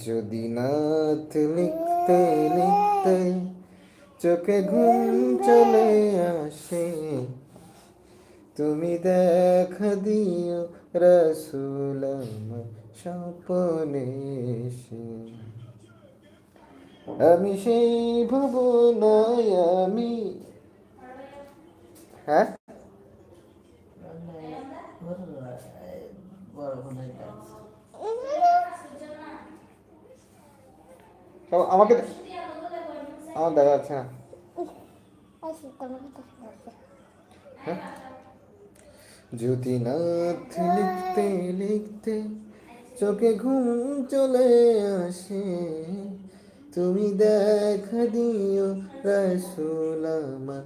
যদি নাথ লিখতে লিখতে চোখে ঘুম চলে আসে, তুমি দেখা দিও রসুল আমার স্বপনে এসে। আমি সেই ভাবনায় আমি, হ্যাঁ আমাকে আমার দেখা যাচ্ছে না। হ্যাঁ? যদি নাথ লিখতে লিখতে চোখে ঘুম চলে আসে, তুমি দেখা দিও রসুল আমার